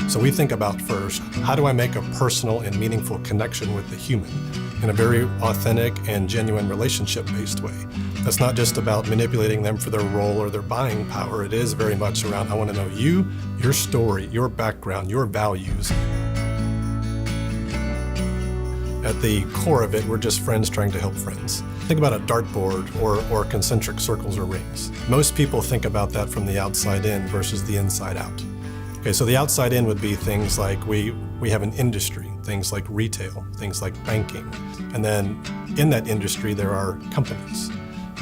So we think about first, how do I make a personal and meaningful connection with the human in a very authentic and genuine relationship-based way? That's not just about manipulating them for their role or their buying power. It is very much around, I want to know you, your story, your background, your values. At the core of it, we're just friends trying to help friends. Think about a dartboard or concentric circles or rings. Most people think about that from the outside in versus the inside out. Okay, so the outside in would be things like we have an industry, things like retail, things like banking. And then in that industry, there are companies,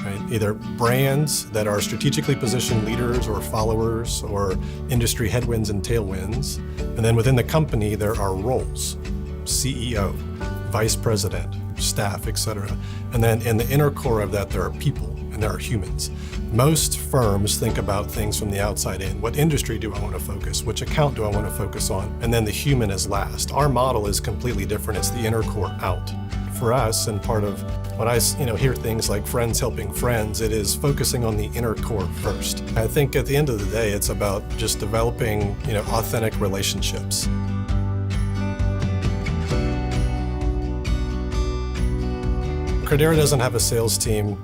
right? Either brands that are strategically positioned leaders or followers or industry headwinds and tailwinds. And then within the company, there are roles, CEO, vice president, staff, etc. And then in the inner core of that, there are people and there are humans. Most firms think about things from the outside in. What industry do I want to focus? Which account do I want to focus on? And then the human is last. Our model is completely different. It's the inner core out. For us, and part of when I hear things like friends helping friends, it is focusing on the inner core first. I think at the end of the day, it's about just developing authentic relationships. Credera doesn't have a sales team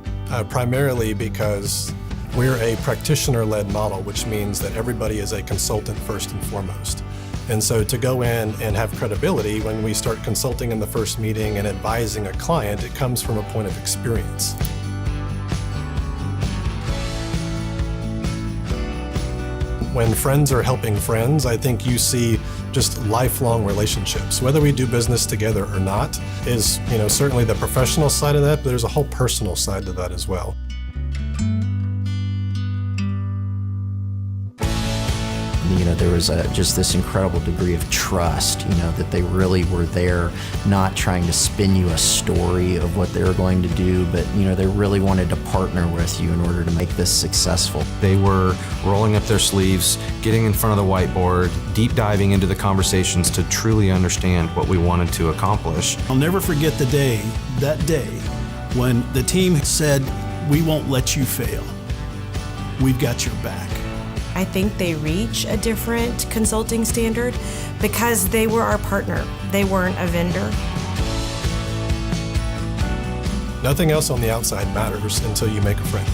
primarily because we're a practitioner-led model, which means that everybody is a consultant first and foremost. And so to go in and have credibility when we start consulting in the first meeting and advising a client, it comes from a point of experience. When friends are helping friends, I think you see just lifelong relationships. Whether we do business together or not is, certainly the professional side of that, but there's a whole personal side to that as well. There was just this incredible degree of trust, that they really were there, not trying to spin you a story of what they were going to do, but, they really wanted to partner with you in order to make this successful. They were rolling up their sleeves, getting in front of the whiteboard, deep diving into the conversations to truly understand what we wanted to accomplish. I'll never forget that day, when the team said, "We won't let you fail. We've got your back." I think they reach a different consulting standard because they were our partner. They weren't a vendor. Nothing else on the outside matters until you make a friend.